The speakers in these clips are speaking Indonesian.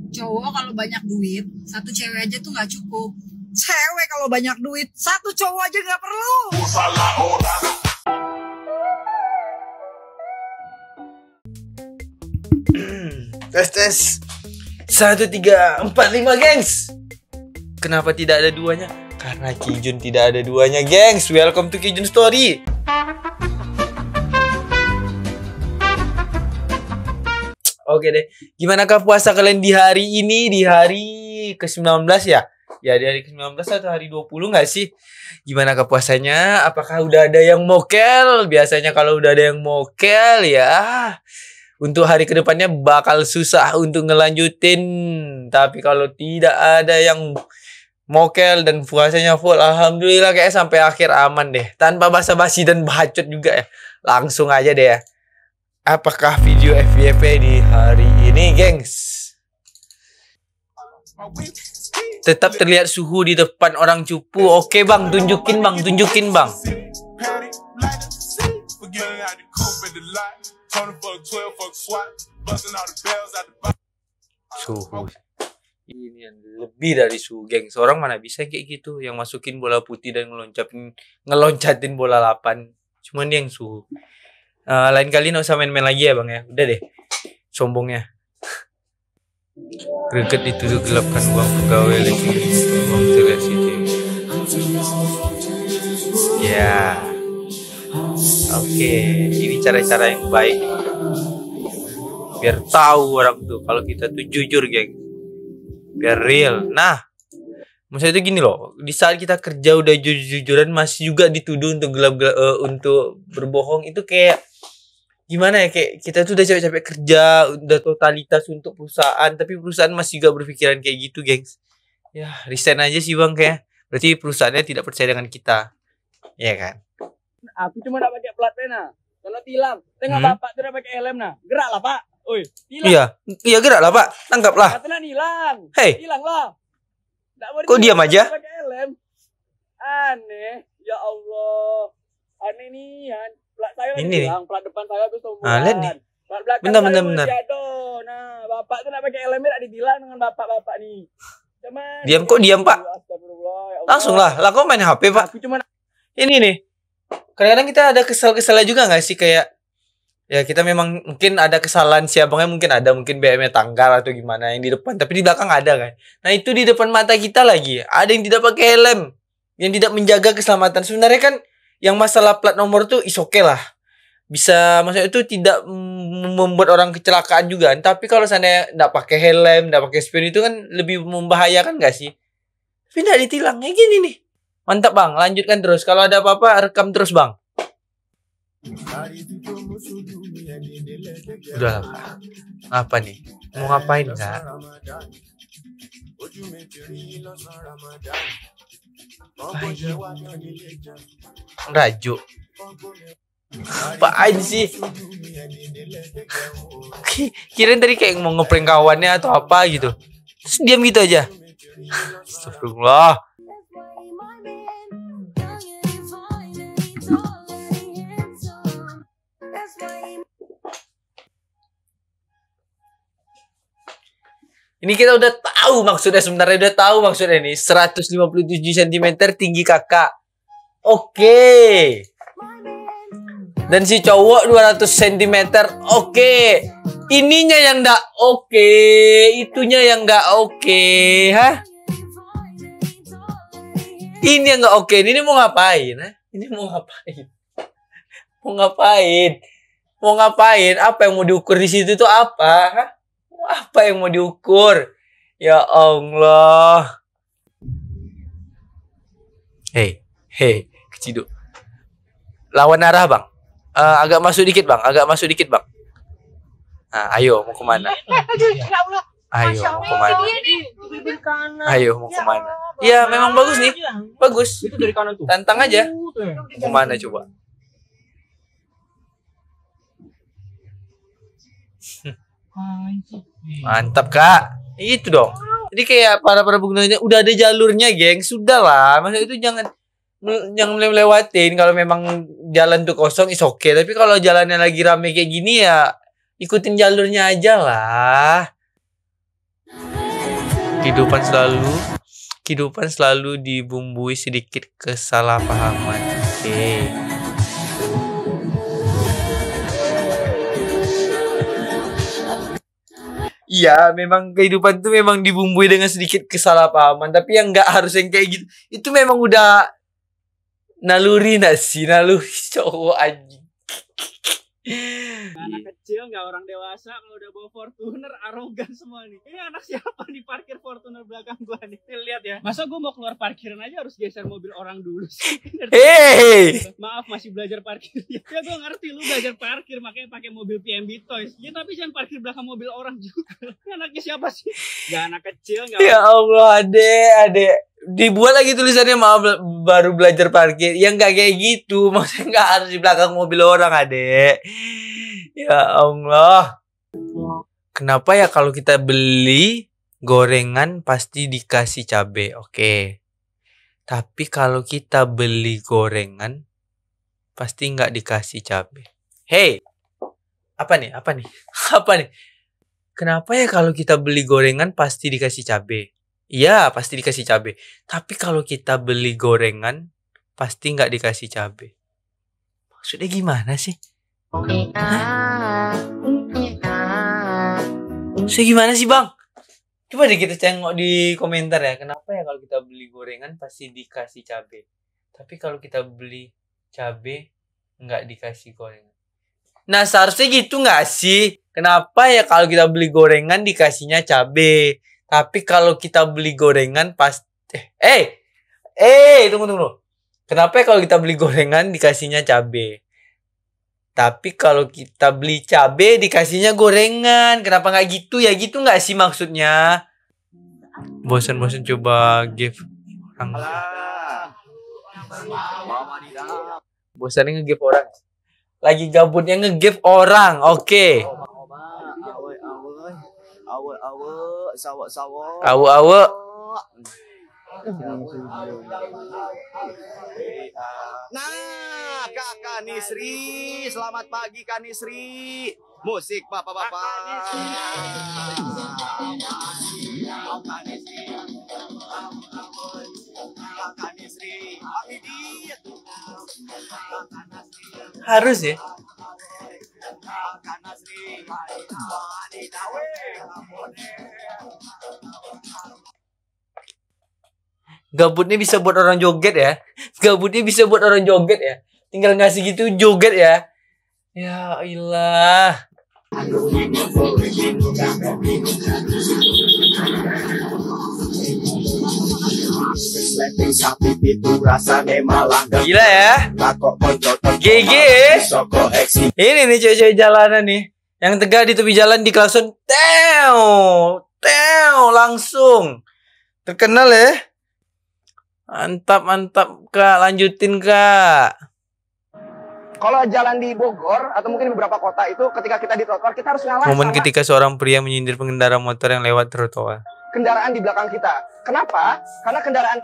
Cowok kalau banyak duit, satu cewek aja tuh nggak cukup. Cewek kalau banyak duit, satu cowok aja nggak perlu. Tes 1, 3, 4, 5 gengs. Kenapa tidak ada duanya? Karena Kijun tidak ada duanya gengs. Welcome to Kijun Story. Oke deh, gimanakah puasa kalian di hari ini? Di hari ke-19 ya? Ya di hari ke-19 atau hari 20 gak sih? Gimanakah puasanya? Apakah udah ada yang mokel? Biasanya kalau udah ada yang mokel ya untuk hari kedepannya bakal susah untuk ngelanjutin. Tapi kalau tidak ada yang mokel dan puasanya full, alhamdulillah kayak sampai akhir aman deh. Tanpa basa-basi dan bacot juga ya. Langsung aja deh ya. Apakah video FYP di hari ini, gengs? Tetap terlihat suhu di depan orang cupu. Oke bang, tunjukin bang, tunjukin bang. Suhu ini yang lebih dari suhu, gengs. Orang mana bisa kayak gitu, yang masukin bola putih dan ngeloncatin bola 8. Cuman dia yang suhu. Lain kali nggak usah main-main lagi ya bang ya. Udah deh, sombongnya. Greget dituduh gelapkan uang pegawai listrik, uang televisi. Ya, oke. Ini cara-cara yang baik. Biar tahu orang tuh kalau kita tuh jujur, geng. Biar real. Nah, maksudnya itu gini loh. Di saat kita kerja udah jujur-jujuran masih juga dituduh untuk untuk berbohong, itu kayak gimana ya, kayak kita tuh udah capek-capek kerja, udah totalitas untuk perusahaan, tapi perusahaan masih gak berpikiran kayak gitu, gengs. Ya, resign aja sih bang kayak. Berarti perusahaannya tidak percaya dengan kita. Iya kan? Aku cuma nak pakai plat pena. Kalau tilang, tengok bapak tuh udah pakai helm nah. Gerak lah pak. Oi, tilang. Iya gerak lah pak. Tangkap lah. Katanya hilang. Hei. Hilang lah. Kok diam aja? Pakai helm. Aneh. Ya Allah. Aneh nih. Plat saya ini hilang. Plat depan saya habis tombolan. Lihat nih. Plat belakang Benar. jatuh. Nah, bapak tuh nak pakai helm tak ditilang dengan bapak-bapak nih. Cuman. Diam kok diam pak. Ya langsung lah kok main HP pak. Aku cuma ini nih. Kadang-kadang kita ada kesal-kesalnya juga gak sih, kayak ya kita memang mungkin ada kesalahan si abangnya, mungkin BM-nya tanggal atau gimana yang di depan, tapi di belakang ada kan. Nah itu di depan mata kita lagi ada yang tidak pakai helm, yang tidak menjaga keselamatan. Sebenarnya kan yang masalah plat nomor tuh is okay lah, bisa maksudnya itu tidak membuat orang kecelakaan juga. Tapi kalau seandainya tidak pakai helm, tidak pakai spion itu kan lebih membahayakan gak sih? Tapi tidak ditilang kayak gini nih. Mantap bang, lanjutkan terus. Kalau ada apa-apa rekam terus bang. Udah lah. Apa nih? Mau ngapain kak? Rajuk. Apaan sih? Kirain tadi kayak mau ngeprank kawannya atau apa gitu. Terus diam gitu aja. Astagfirullah. Ini kita udah tahu maksudnya, sebenarnya udah tahu maksudnya nih. 157 cm tinggi kakak. Oke. Dan si cowok 200 cm. Oke. Ininya yang nggak oke. Itunya yang nggak oke. Hah? Ini yang nggak oke. Ini mau ngapain? Hah? Ini mau ngapain? Mau ngapain? Mau ngapain? Apa yang mau diukur di situ tuh apa? Hah? Apa yang mau diukur? Ya Allah. Hei, Keciduk. Lawan arah bang. Agak masuk dikit bang. Nah, ayo mau kemana? Ayo mau kemana? Ayo mau kemana? Ya memang bagus nih. Bagus. itu dari kanan tuh. Tantang aja. Mau kemana coba? Mantap kak. Itu dong. Jadi kayak para penggunanya udah ada jalurnya, geng. Sudahlah. Maksudnya itu jangan melewati. Kalau memang jalan tuh kosong is okay. Tapi kalau jalannya lagi rame kayak gini ya ikutin jalurnya aja lah. kehidupan selalu dibumbui sedikit kesalahpahaman. Oke. Iya, memang kehidupan tuh memang dibumbui dengan sedikit kesalahpahaman, tapi yang nggak harus yang kayak gitu. Itu memang udah naluri cowok anjing. Anak kecil nggak orang dewasa kalau udah bawa Fortuner arogan semua nih. Ini anak siapa di parkir Fortuner belakang gua nih? Lihat ya. Masa gua mau keluar parkiran aja harus geser mobil orang dulu sih. Hey, Maaf masih belajar parkir. Ya gua ngerti lu belajar parkir makanya pakai mobil PMB Toys. Ya tapi jangan parkir belakang mobil orang juga. Anaknya siapa sih? Gak anak kecil nggak. ya Allah, adek. Dibuat lagi tulisannya maaf baru belajar parkir. Yang nggak kayak gitu, maksudnya nggak harus di belakang mobil orang, adek. Ya Allah. Kenapa ya kalau kita beli gorengan pasti dikasih cabai? Oke. Tapi kalau kita beli gorengan pasti nggak dikasih cabai. Hey, apa nih? Kenapa ya kalau kita beli gorengan pasti dikasih cabai? Iya, pasti dikasih cabai. Tapi kalau kita beli gorengan pasti nggak dikasih cabai. Maksudnya gimana sih? Maksudnya gimana sih, Bang? Coba deh kita tengok di komentar ya. Kenapa ya kalau kita beli gorengan pasti dikasih cabai? Tapi kalau kita beli cabai nggak dikasih gorengan. Nah, seharusnya gitu nggak sih? Kenapa ya kalau kita beli gorengan dikasihnya cabai? Tapi kalau kita beli gorengan tunggu. Kenapa ya kalau kita beli gorengan dikasihnya cabai? Tapi kalau kita beli cabai dikasihnya gorengan. Kenapa nggak gitu ya? Gitu nggak sih maksudnya? Bosan-bosan coba give orang. Bosannya nge-give orang. Lagi gabutnya nge-give orang. Oke. Awe. Nah, Kakak Nisri, selamat pagi Kak Nisri. Musik bapak-bapak. Kakak Nisri, Harus ya. Gabutnya bisa buat orang joget ya. Tinggal ngasih gitu joget ya. Ya ilah. Gila ya. GG. Ini nih cewek-cewek jalanan nih. Yang tegak di tepi jalan di klakson. Teo langsung. Terkenal ya. Mantap Kak, lanjutin Kak. Kalau jalan di Bogor atau mungkin beberapa kota itu ketika kita di trotoar kita harus ngalah Momen sama ketika seorang pria menyindir pengendara motor yang lewat trotoar. kendaraan di belakang kita. Kenapa? Karena kendaraan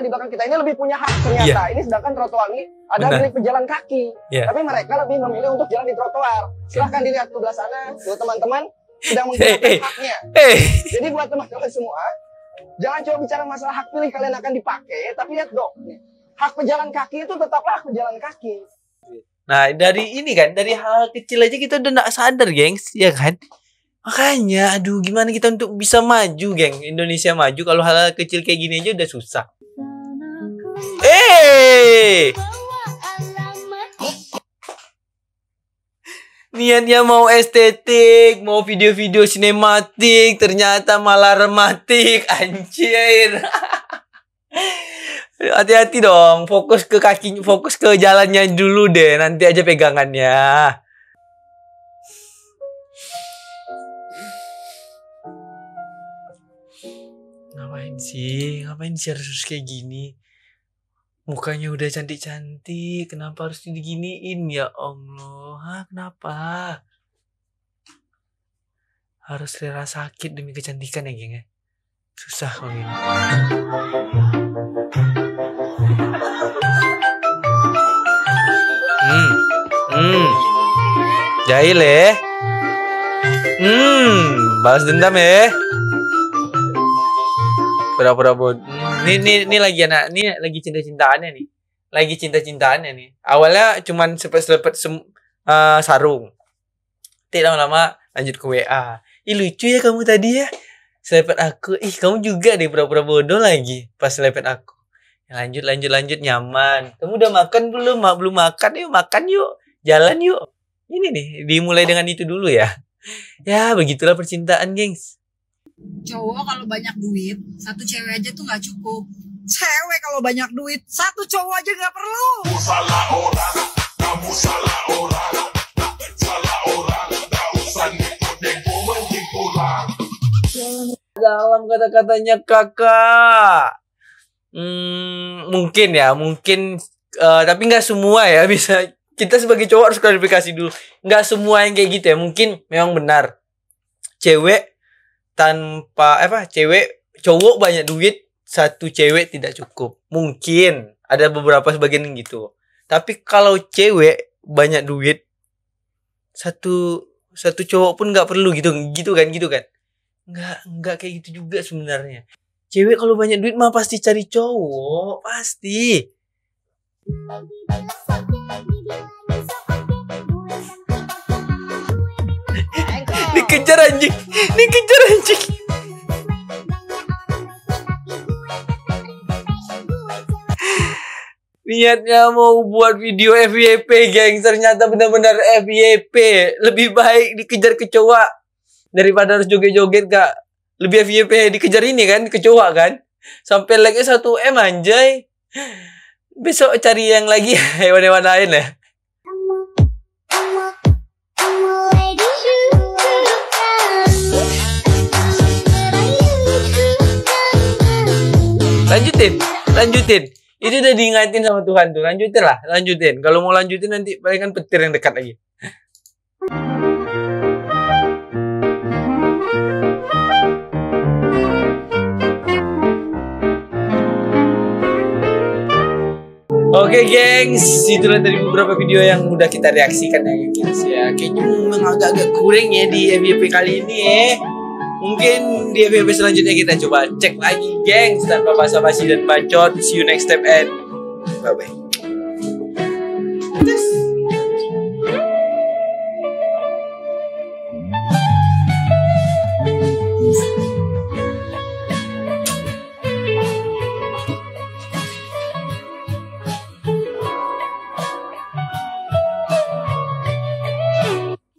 di belakang kita ini lebih punya hak ternyata. Iya. Ini sedangkan trotoar ini ada milik pejalan kaki. Iya. Tapi mereka lebih memilih untuk jalan di trotoar. Silahkan dilihat ke belah sana, tuh teman-teman sedang menggunakan haknya. Jadi buat teman-teman semua, jangan coba bicara masalah hak pilih kalian akan dipakai, tapi lihat dong, hak pejalan kaki itu tetaplah hak pejalan kaki. Nah, dari ini kan, dari hal kecil aja kita udah gak sadar, gengs, ya kan? Makanya, aduh, gimana kita untuk bisa maju, geng? Indonesia maju kalau hal kecil kayak gini aja udah susah. Niatnya mau estetik, mau video-video sinematik, ternyata malah rematik, anjir. Hati-hati dong, fokus ke kaki, fokus ke jalannya dulu deh, nanti aja pegangannya. Ngapain sih harus kayak gini? Mukanya udah cantik-cantik, kenapa harus diginiin ya Allah? Hah, kenapa? Harus rela sakit demi kecantikan ya, geng ya? Susah kalau gini. Jahil ya. Balas dendam ya. Pura-pura bodoh. Ini lagi lagi cinta-cintaannya nih. Lagi cinta-cintaannya nih. Awalnya cuman selepet sarung. Tidak lama-lama lanjut ke WA. Ih lucu ya kamu tadi ya. Selepet aku. Ih kamu juga deh pura-pura bodoh lagi pas selepet aku. Lanjut nyaman. Kamu udah makan belum? Belum makan, yuk makan yuk. Jalan yuk. Ini nih dimulai dengan itu dulu ya. Ya begitulah percintaan, gengs. Cowok kalau banyak duit, satu cewek aja tuh nggak cukup. Cewek kalau banyak duit, satu cowok aja nggak perlu. Dalam kata-katanya kakak. Mungkin tapi nggak semua ya bisa. Kita sebagai cowok harus klarifikasi dulu. Nggak semua yang kayak gitu ya. Mungkin memang benar. Cowok banyak duit, satu cewek tidak cukup. Mungkin ada beberapa sebagian yang gitu. Tapi kalau cewek banyak duit, satu cowok pun nggak perlu gitu kan. Nggak kayak gitu juga sebenarnya. Cewek kalau banyak duit mah pasti cari cowok, pasti. Dikejar anjing. Niatnya mau buat video FYP, geng. Ternyata benar-benar FYP. Lebih baik dikejar kecoa daripada harus joget-joget, Kak. Lebih FYP dikejar ini kan, kecoa kan. Sampai like-nya 1M anjay. Besok cari yang lagi hewan-hewan lain ya. Lanjutin. Itu udah diingatin sama Tuhan tuh. Lanjutin. Kalau mau lanjutin nanti palingan petir yang dekat lagi. Oke, gengs, itulah tadi beberapa video yang udah kita reaksikan ya, gengs ya. Kayaknya memang agak-agak kurang ya di FYP kali ini ya. Mungkin di FYP selanjutnya kita coba cek lagi, gengs, tanpa basa-basi dan bacot. See you next time and bye-bye.